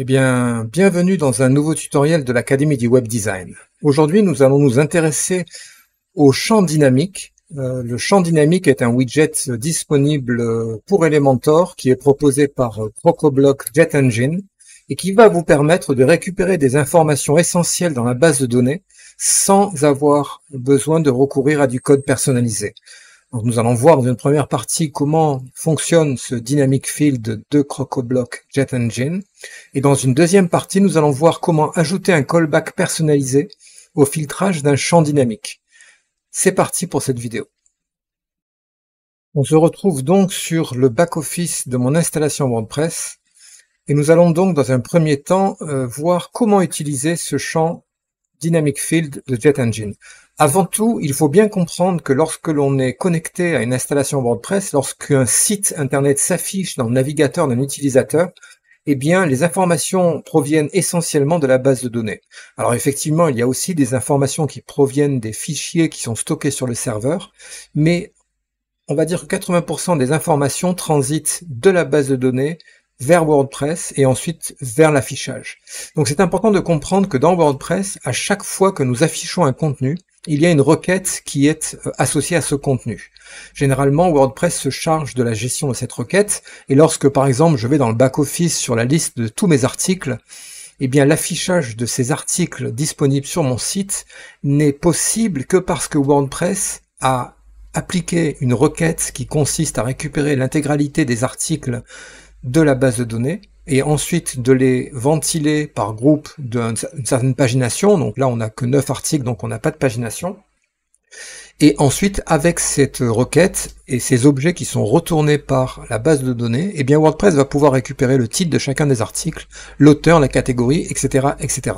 Eh bien, bienvenue dans un nouveau tutoriel de l'Académie du Web Design. Aujourd'hui, nous allons nous intéresser au champ dynamique. Le champ dynamique est un widget disponible pour Elementor qui est proposé par CrocoBlock Jet Engine et qui va vous permettre de récupérer des informations essentielles dans la base de données sans avoir besoin de recourir à du code personnalisé. Donc nous allons voir dans une première partie comment fonctionne ce dynamic field de CrocoBlock Jet Engine. Et dans une deuxième partie, nous allons voir comment ajouter un callback personnalisé au filtrage d'un champ dynamique. C'est parti pour cette vidéo. On se retrouve donc sur le back-office de mon installation WordPress. Et nous allons donc dans un premier temps voir comment utiliser ce champ dynamic field de Jet Engine. Avant tout, il faut bien comprendre que lorsque l'on est connecté à une installation WordPress, lorsqu'un site internet s'affiche dans le navigateur d'un utilisateur, eh bien, les informations proviennent essentiellement de la base de données. Alors effectivement, il y a aussi des informations qui proviennent des fichiers qui sont stockés sur le serveur, mais on va dire que 80% des informations transitent de la base de données vers WordPress et ensuite vers l'affichage. Donc c'est important de comprendre que dans WordPress, à chaque fois que nous affichons un contenu, il y a une requête qui est associée à ce contenu. Généralement, WordPress se charge de la gestion de cette requête, et lorsque, par exemple, je vais dans le back-office sur la liste de tous mes articles, eh bien, l'affichage de ces articles disponibles sur mon site n'est possible que parce que WordPress a appliqué une requête qui consiste à récupérer l'intégralité des articles de la base de données, et ensuite de les ventiler par groupe d'une certaine pagination. Donc là, on n'a que 9 articles, donc on n'a pas de pagination. Et ensuite, avec cette requête et ces objets qui sont retournés par la base de données, eh bien WordPress va pouvoir récupérer le titre de chacun des articles, l'auteur, la catégorie, etc., etc.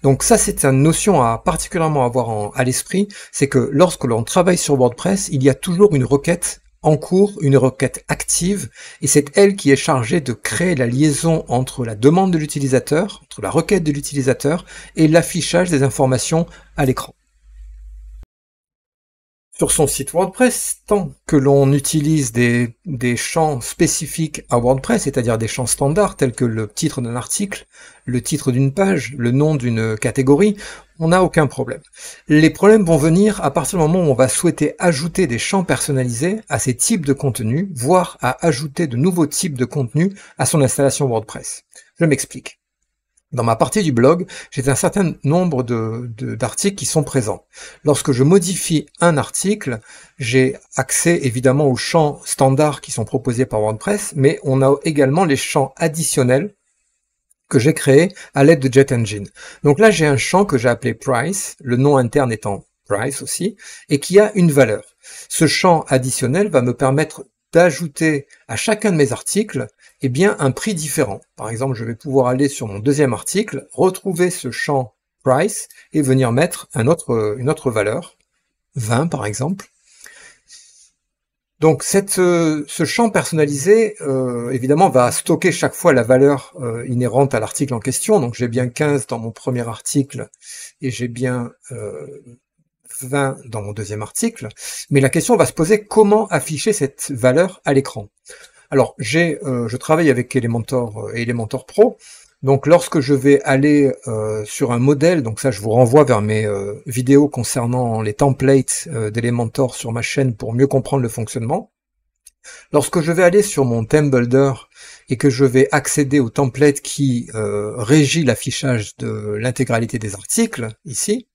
Donc ça, c'est une notion à particulièrement avoir à l'esprit, c'est que lorsque l'on travaille sur WordPress, il y a toujours une requête en cours, une requête active, et c'est elle qui est chargée de créer la liaison entre la demande de l'utilisateur, entre la requête de l'utilisateur, et l'affichage des informations à l'écran. Sur son site WordPress, tant que l'on utilise des champs spécifiques à WordPress, c'est-à-dire des champs standards tels que le titre d'un article, le titre d'une page, le nom d'une catégorie, on n'a aucun problème. Les problèmes vont venir à partir du moment où on va souhaiter ajouter des champs personnalisés à ces types de contenus, voire à ajouter de nouveaux types de contenus à son installation WordPress. Je m'explique. Dans ma partie du blog, j'ai un certain nombre d'articles qui sont présents. Lorsque je modifie un article, j'ai accès évidemment aux champs standards qui sont proposés par WordPress, mais on a également les champs additionnels que j'ai créés à l'aide de Jet Engine. Donc là, j'ai un champ que j'ai appelé Price, le nom interne étant Price aussi, et qui a une valeur. Ce champ additionnel va me permettre d'ajouter à chacun de mes articles eh bien, un prix différent. Par exemple, je vais pouvoir aller sur mon deuxième article, retrouver ce champ price et venir mettre une autre valeur, 20 par exemple. Donc ce champ personnalisé, évidemment, va stocker chaque fois la valeur inhérente à l'article en question. Donc j'ai bien 15 dans mon premier article et j'ai bien 20 dans mon deuxième article. Mais la question va se poser comment afficher cette valeur à l'écran. Alors, je travaille avec Elementor et Elementor Pro, donc lorsque je vais aller sur un modèle, donc ça je vous renvoie vers mes vidéos concernant les templates d'Elementor sur ma chaîne pour mieux comprendre le fonctionnement. Lorsque je vais aller sur mon theme builder et que je vais accéder au template qui régit l'affichage de l'intégralité des articles, ici,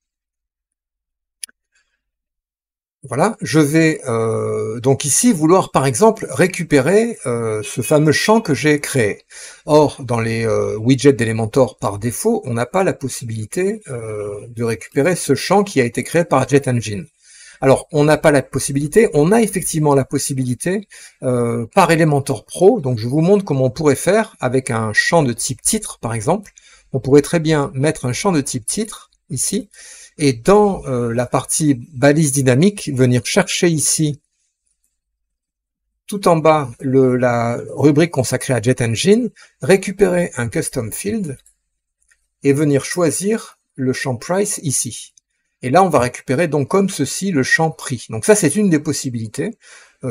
voilà, je vais donc ici vouloir par exemple récupérer ce fameux champ que j'ai créé. Or, dans les widgets d'Elementor par défaut, on n'a pas la possibilité de récupérer ce champ qui a été créé par Jet Engine. Alors, on n'a pas la possibilité, on a effectivement la possibilité par Elementor Pro, donc je vous montre comment on pourrait faire avec un champ de type titre par exemple. On pourrait très bien mettre un champ de type titre ici, et dans la partie balise dynamique, venir chercher ici, tout en bas, la rubrique consacrée à Jet Engine, récupérer un custom field et venir choisir le champ price ici. Et là, on va récupérer donc comme ceci le champ prix. Donc ça, c'est une des possibilités.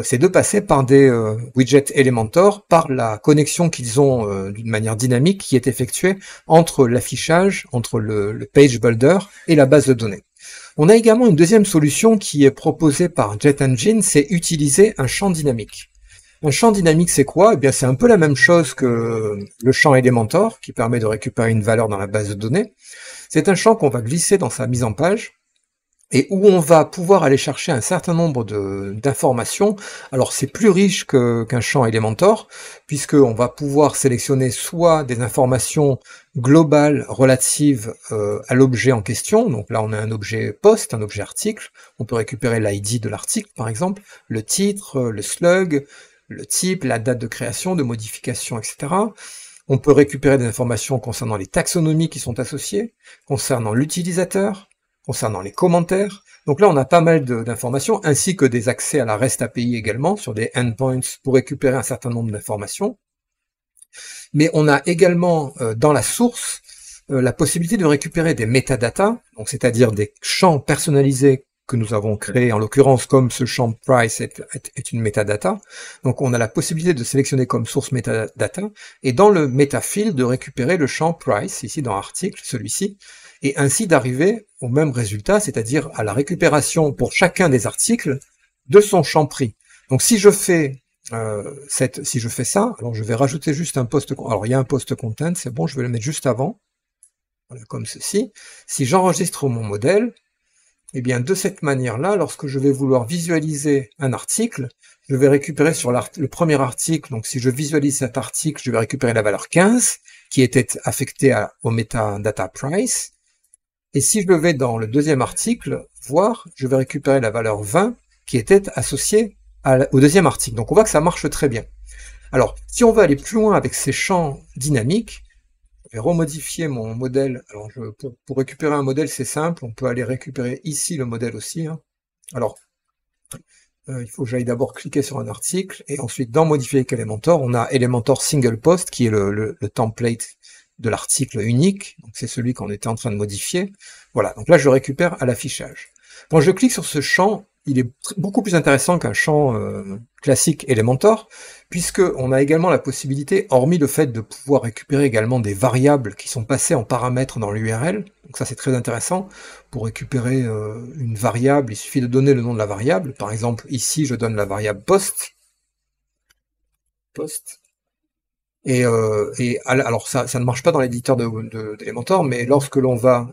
c'est de passer par des widgets Elementor, par la connexion qu'ils ont d'une manière dynamique qui est effectuée entre l'affichage, entre le page builder et la base de données. On a également une deuxième solution qui est proposée par JetEngine, c'est utiliser un champ dynamique. Un champ dynamique, c'est quoi? Eh bien, c'est un peu la même chose que le champ Elementor, qui permet de récupérer une valeur dans la base de données. C'est un champ qu'on va glisser dans sa mise en page, et où on va pouvoir aller chercher un certain nombre d'informations. Alors c'est plus riche qu'un champ Elementor, puisqu'on va pouvoir sélectionner soit des informations globales relatives à l'objet en question, donc là on a un objet post, un objet article, on peut récupérer l'ID de l'article par exemple, le titre, le slug, le type, la date de création, de modification, etc. On peut récupérer des informations concernant les taxonomies qui sont associées, concernant l'utilisateur, concernant les commentaires. Donc là, on a pas mal d'informations, ainsi que des accès à la REST API également, sur des endpoints pour récupérer un certain nombre d'informations. Mais on a également, dans la source, la possibilité de récupérer des métadatas, donc c'est-à-dire des champs personnalisés que nous avons créés, en l'occurrence, comme ce champ price est une metadata. Donc on a la possibilité de sélectionner comme source metadata, et dans le metafield, de récupérer le champ price, ici dans article, celui-ci, et ainsi d'arriver au même résultat, c'est-à-dire à la récupération pour chacun des articles de son champ prix. Donc si je fais ça, alors je vais rajouter juste un post, alors il y a un post content, c'est bon, je vais le mettre juste avant, voilà, comme ceci. Si j'enregistre mon modèle, eh bien de cette manière-là, lorsque je vais vouloir visualiser un article, je vais récupérer sur le premier article, donc si je visualise cet article, je vais récupérer la valeur 15, qui était affectée au metadata price. Et si je vais dans le deuxième article, voir, je vais récupérer la valeur 20 qui était associée au deuxième article. Donc on voit que ça marche très bien. Alors, si on veut aller plus loin avec ces champs dynamiques, je vais remodifier mon modèle. Alors, pour récupérer un modèle, c'est simple. On peut aller récupérer ici le modèle aussi. Hein. Alors, il faut que j'aille d'abord cliquer sur un article, et ensuite, dans Modifier avec Elementor, on a Elementor Single Post, qui est le template de l'article unique, donc c'est celui qu'on était en train de modifier. Voilà, donc là je récupère à l'affichage. Quand je clique sur ce champ, il est beaucoup plus intéressant qu'un champ classique Elementor, puisque on a également la possibilité, hormis le fait de pouvoir récupérer également des variables qui sont passées en paramètres dans l'URL, donc ça c'est très intéressant. Pour récupérer une variable, il suffit de donner le nom de la variable. Par exemple, ici je donne la variable post. Alors ça ne marche pas dans l'éditeur d'Elementor, mais lorsque l'on va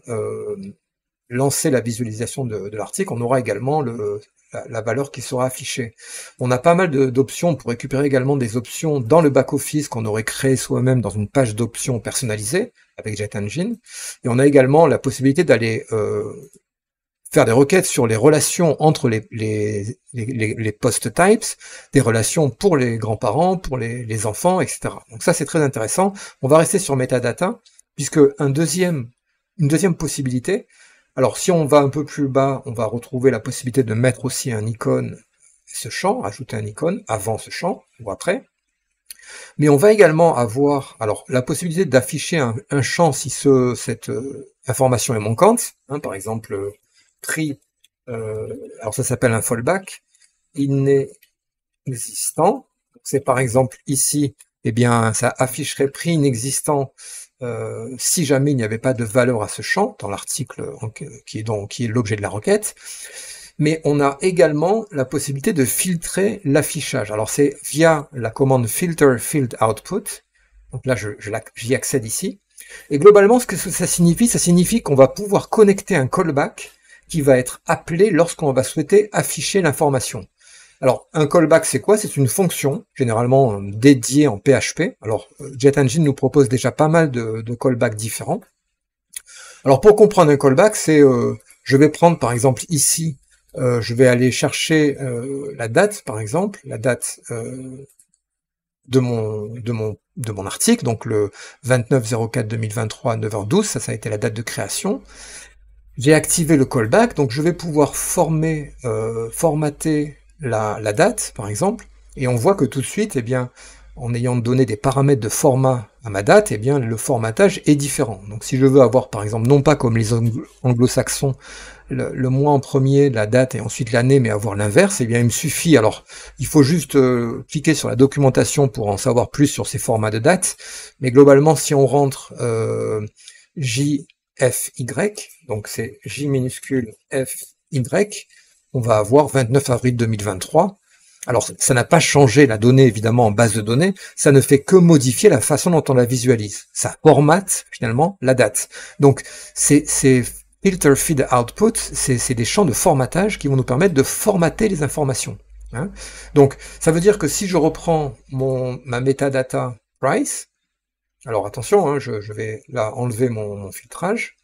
lancer la visualisation de l'article, on aura également la valeur qui sera affichée. On a pas mal d'options pour récupérer également des options dans le back-office qu'on aurait créé soi-même dans une page d'options personnalisée avec JetEngine. Et on a également la possibilité d'aller faire des requêtes sur les relations entre les post types, des relations pour les grands-parents, pour les enfants, etc. Donc ça, c'est très intéressant. On va rester sur metadata, puisque une deuxième possibilité, alors si on va un peu plus bas, on va retrouver la possibilité de mettre aussi un icône, ce champ, ajouter un icône avant ce champ, ou après. Mais on va également avoir la possibilité d'afficher un champ si cette information est manquante, hein, par exemple, prix, alors ça s'appelle un fallback, inexistant. C'est par exemple ici, eh bien ça afficherait prix inexistant si jamais il n'y avait pas de valeur à ce champ dans l'article qui est l'objet de la requête. Mais on a également la possibilité de filtrer l'affichage. Alors c'est via la commande filter field output. Donc là j'y accède ici. Et globalement ce que ça signifie qu'on va pouvoir connecter un callback qui va être appelé lorsqu'on va souhaiter afficher l'information. Alors, un callback, c'est quoi? C'est une fonction, généralement dédiée en PHP. Alors, JetEngine nous propose déjà pas mal de callbacks différents. Alors, pour comprendre un callback, c'est, je vais prendre par exemple ici, je vais aller chercher la date, par exemple, la date de mon article, donc le 29/04/2023 9h12, ça a été la date de création. J'ai activé le callback, donc je vais pouvoir formater la date, par exemple, et on voit que tout de suite, eh bien, en ayant donné des paramètres de format à ma date, eh bien, le formatage est différent. Donc si je veux avoir, par exemple, non pas comme les anglo-saxons, le mois en premier, la date et ensuite l'année, mais avoir l'inverse, eh bien il me suffit, alors il faut juste cliquer sur la documentation pour en savoir plus sur ces formats de dates, mais globalement si on rentre JFY, donc c'est J minuscule FY, on va avoir 29 avril 2023. Alors, ça n'a pas changé la donnée, évidemment, en base de données, ça ne fait que modifier la façon dont on la visualise. Ça formate, finalement, la date. Donc, ces filter feed output, c'est des champs de formatage qui vont nous permettre de formater les informations. Hein. Donc, ça veut dire que si je reprends ma metadata price, alors attention, hein, je vais là enlever mon filtrage,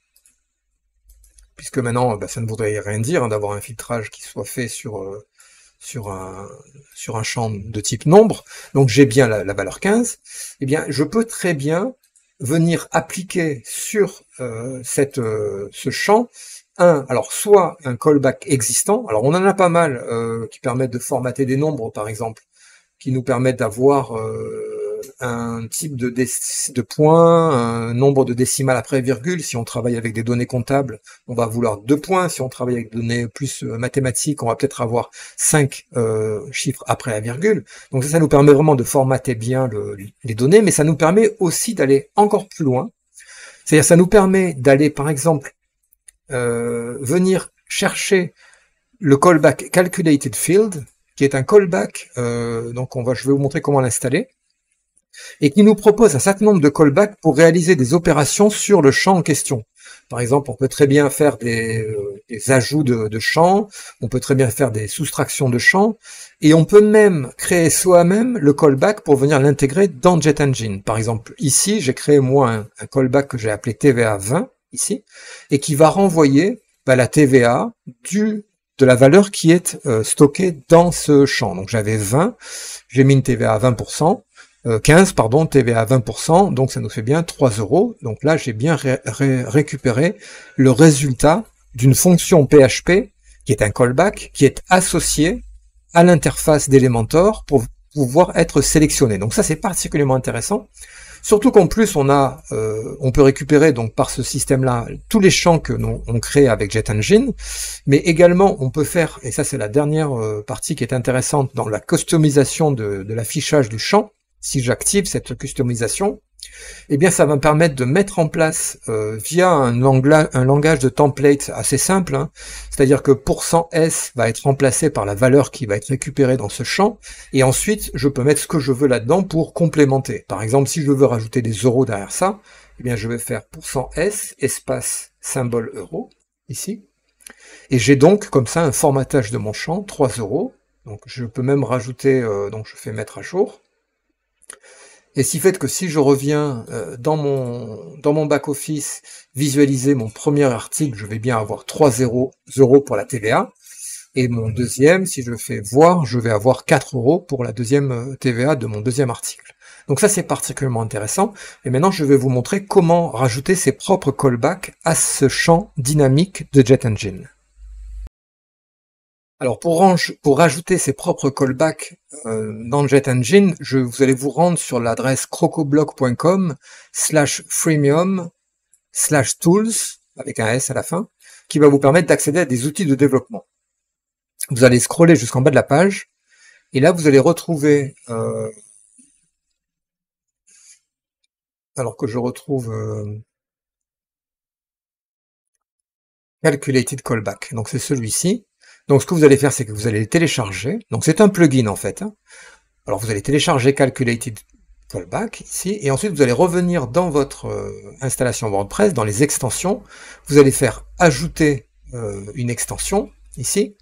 puisque maintenant, ça ne voudrait rien dire hein, d'avoir un filtrage qui soit fait sur un champ de type nombre, donc j'ai bien la valeur 15, eh bien je peux très bien venir appliquer sur ce champ alors soit un callback existant, alors on en a pas mal qui permettent de formater des nombres par exemple, qui nous permettent d'avoir un type de points, un nombre de décimales après virgule. Si on travaille avec des données comptables, on va vouloir 2 points. Si on travaille avec des données plus mathématiques, on va peut-être avoir 5 chiffres après la virgule. Donc ça nous permet vraiment de formater bien les données, mais ça nous permet aussi d'aller encore plus loin. C'est-à-dire ça nous permet d'aller, par exemple, venir chercher le callback calculated field, qui est un callback, donc je vais vous montrer comment l'installer, et qui nous propose un certain nombre de callbacks pour réaliser des opérations sur le champ en question. Par exemple, on peut très bien faire des ajouts de champs, on peut très bien faire des soustractions de champs, et on peut même créer soi-même le callback pour venir l'intégrer dans JetEngine. Par exemple, ici, j'ai créé moi un callback que j'ai appelé TVA 20, ici, et qui va renvoyer la TVA de la valeur qui est stockée dans ce champ. Donc j'avais 20, j'ai mis une TVA à 20%, 15, pardon, TVA à 20%, donc ça nous fait bien 3 €. Donc là, j'ai bien récupéré le résultat d'une fonction PHP, qui est un callback, qui est associé à l'interface d'Elementor pour pouvoir être sélectionné. Donc ça, c'est particulièrement intéressant. Surtout qu'en plus, on peut récupérer donc par ce système-là tous les champs que on crée avec JetEngine, mais également on peut faire, et ça c'est la dernière partie qui est intéressante dans la customisation de l'affichage du champ. Si j'active cette customisation, eh bien ça va me permettre de mettre en place via un langage de template assez simple, hein, c'est-à-dire que %s va être remplacé par la valeur qui va être récupérée dans ce champ, et ensuite je peux mettre ce que je veux là-dedans pour complémenter. Par exemple, si je veux rajouter des euros derrière ça, eh bien je vais faire %s espace symbole euro, ici, et j'ai donc comme ça un formatage de mon champ, 3 €, donc je peux même rajouter, donc je fais mettre à jour, et ce qui fait que si je reviens dans mon back-office visualiser mon premier article, je vais bien avoir 3 € pour la TVA. Et mon deuxième, si je fais voir, je vais avoir 4 € pour la deuxième TVA de mon deuxième article. Donc ça, c'est particulièrement intéressant. Et maintenant, je vais vous montrer comment rajouter ses propres callbacks à ce champ dynamique de JetEngine. Alors pour rajouter ses propres callbacks dans JetEngine, vous allez vous rendre sur l'adresse crocoblock.com/freemium/tools avec un S à la fin, qui va vous permettre d'accéder à des outils de développement. Vous allez scroller jusqu'en bas de la page, et là vous allez retrouver, alors que je retrouve Calculated Callback, donc c'est celui-ci. Donc ce que vous allez faire, c'est que vous allez le télécharger. Donc c'est un plugin en fait. Hein. Alors vous allez télécharger Calculated Callback ici, et ensuite vous allez revenir dans votre installation WordPress, dans les extensions. Vous allez faire ajouter une extension ici,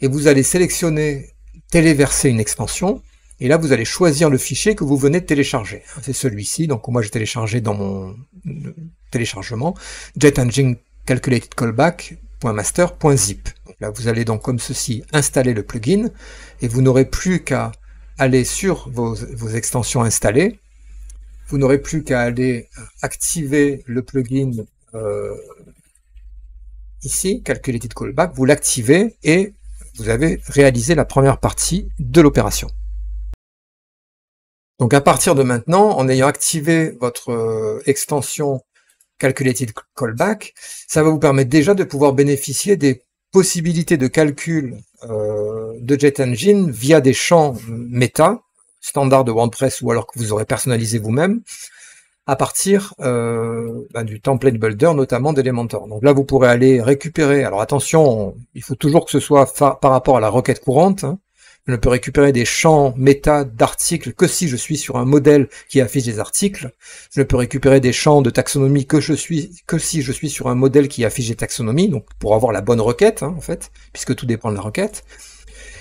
et vous allez sélectionner téléverser une extension. Et là vous allez choisir le fichier que vous venez de télécharger. C'est celui-ci. Donc moi j'ai téléchargé dans mon téléchargement JetEngine Calculated Callback .master.zip. Donc là, vous allez donc comme ceci installer le plugin, et vous n'aurez plus qu'à aller sur vos extensions installées, vous n'aurez plus qu'à aller activer le plugin ici, Calculated Callback, vous l'activez et vous avez réalisé la première partie de l'opération. Donc à partir de maintenant, en ayant activé votre extension calculated callback, ça va vous permettre déjà de pouvoir bénéficier des possibilités de calcul de JetEngine via des champs méta, standard de WordPress ou alors que vous aurez personnalisé vous-même, à partir du template builder, notamment d'Elementor. Donc là, vous pourrez aller récupérer, alors attention, il faut toujours que ce soit par rapport à la requête courante, hein. Je ne peux récupérer des champs méta d'articles que si je suis sur un modèle qui affiche des articles. Je ne peux récupérer des champs de taxonomie que si je suis sur un modèle qui affiche des taxonomies, donc pour avoir la bonne requête, hein, en fait, puisque tout dépend de la requête.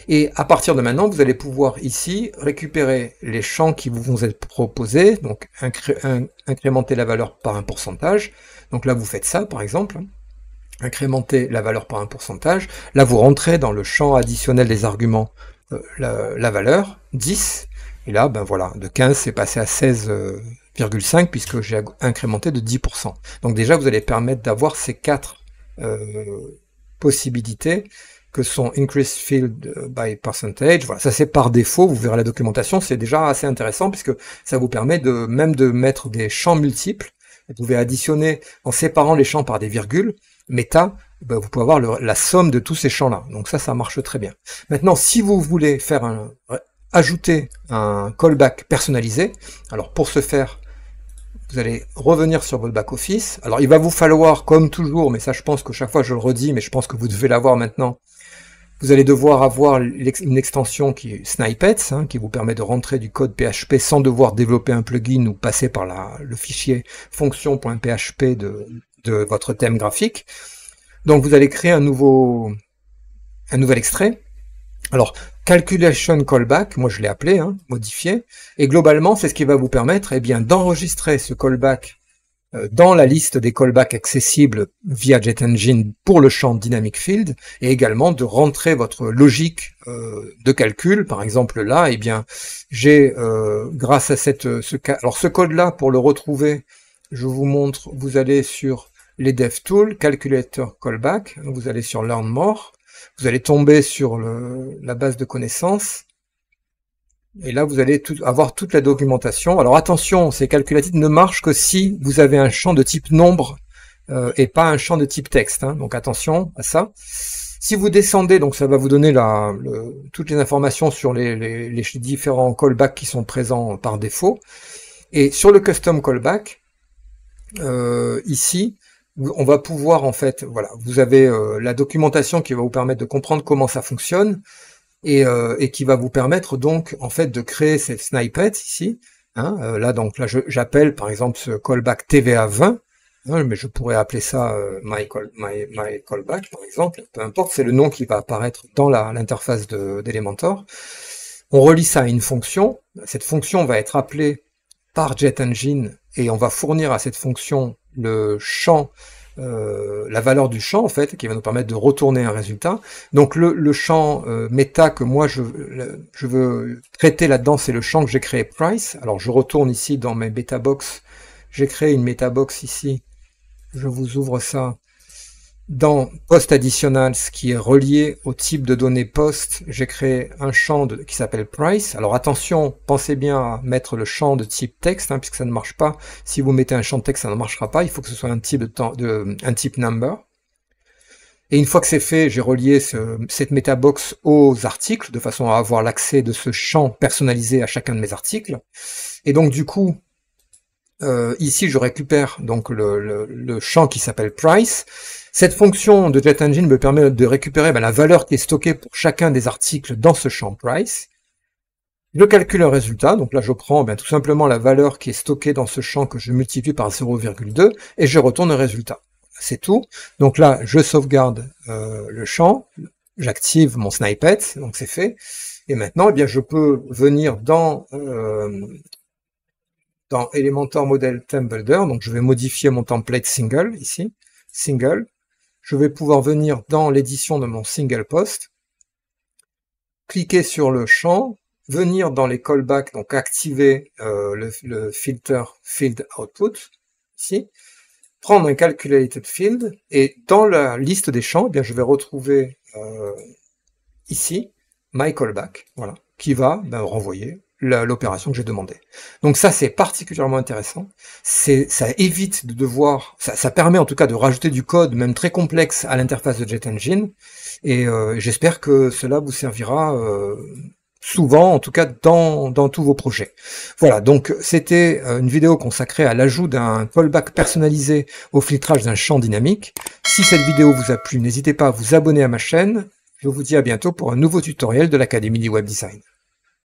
Et à partir de maintenant, vous allez pouvoir ici récupérer les champs qui vous vont être proposés, donc incrémenter la valeur par un pourcentage. Donc là, vous faites ça, par exemple, incrémenter la valeur par un pourcentage. Là, vous rentrez dans le champ additionnel des arguments la valeur, 10, et là, ben voilà, de 15, c'est passé à 16,5 puisque j'ai incrémenté de 10%. Donc déjà, vous allez permettre d'avoir ces 4 possibilités que sont increase field by percentage. Voilà, ça c'est par défaut, vous verrez la documentation, c'est déjà assez intéressant puisque ça vous permet même de mettre des champs multiples. Vous pouvez additionner en séparant les champs par des virgules, méta, ben vous pouvez avoir la somme de tous ces champs-là. Donc ça marche très bien. Maintenant, si vous voulez ajouter un callback personnalisé, alors pour ce faire, vous allez revenir sur votre back-office. Alors il va vous falloir, comme toujours, mais ça je pense que chaque fois je le redis, mais je pense que vous devez l'avoir maintenant, vous allez devoir avoir une extension qui est Snippets, hein, qui vous permet de rentrer du code PHP sans devoir développer un plugin ou passer par le fichier fonction.php de votre thème graphique. Donc vous allez créer un nouvel extrait. Alors, calculation callback, moi je l'ai appelé, hein, modifié, et globalement c'est ce qui va vous permettre d'enregistrer ce callback dans la liste des callbacks accessibles via JetEngine pour le champ Dynamic Field, et également de rentrer votre logique de calcul. Par exemple là, j'ai grâce à ce code-là, pour le retrouver, je vous montre, vous allez sur les DevTools, Calculator Callback, vous allez sur Learn More, vous allez tomber sur la base de connaissances, et là vous allez avoir toute la documentation. Alors attention, ces calculated ne marchent que si vous avez un champ de type nombre et pas un champ de type texte, hein, donc attention à ça. Si vous descendez, donc ça va vous donner toutes les informations sur les différents callbacks qui sont présents par défaut, et sur le custom callback, ici, on va pouvoir en fait, voilà, vous avez la documentation qui va vous permettre de comprendre comment ça fonctionne et qui va vous permettre donc en fait de créer cette snippet ici. Hein, là j'appelle par exemple ce callback TVA 20, hein, mais je pourrais appeler ça my callback par exemple. Peu importe, c'est le nom qui va apparaître dans l'interface d'Elementor. On relie ça à une fonction. Cette fonction va être appelée par JetEngine et on va fournir à cette fonction le champ, la valeur du champ en fait, qui va nous permettre de retourner un résultat. Donc le champ méta que moi je veux traiter là-dedans, c'est le champ que j'ai créé price. Alors je retourne ici dans mes betabox, j'ai créé une metabox ici, je vous ouvre ça. Dans Post Additionals, qui est relié au type de données post, j'ai créé un champ qui s'appelle price. Alors attention, pensez bien à mettre le champ de type texte, hein, puisque ça ne marche pas. Si vous mettez un champ de texte, ça ne marchera pas. Il faut que ce soit un type un type number. Et une fois que c'est fait, j'ai relié cette metabox aux articles, de façon à avoir l'accès de ce champ personnalisé à chacun de mes articles. Et donc du coup, ici je récupère donc le champ qui s'appelle price. Cette fonction de JetEngine me permet de récupérer la valeur qui est stockée pour chacun des articles dans ce champ price. Je calcule un résultat, donc là je prends tout simplement la valeur qui est stockée dans ce champ que je multiplie par 0,2 et je retourne le résultat. C'est tout. Donc là je sauvegarde le champ, j'active mon snippet, donc c'est fait. Et maintenant je peux venir dans Elementor Model Theme Builder, donc je vais modifier mon template single ici, single. Je vais pouvoir venir dans l'édition de mon single post, cliquer sur le champ, venir dans les callbacks, donc activer le filter field output, ici, prendre un calculated field, et dans la liste des champs, je vais retrouver ici my callback, voilà, qui va renvoyer l'opération que j'ai demandée. Donc ça, c'est particulièrement intéressant. Ça évite de devoir, ça permet en tout cas de rajouter du code, même très complexe, à l'interface de Jet Engine. Et j'espère que cela vous servira souvent, en tout cas dans tous vos projets. Voilà, donc c'était une vidéo consacrée à l'ajout d'un callback personnalisé au filtrage d'un champ dynamique. Si cette vidéo vous a plu, n'hésitez pas à vous abonner à ma chaîne. Je vous dis à bientôt pour un nouveau tutoriel de l'Académie du Web Design.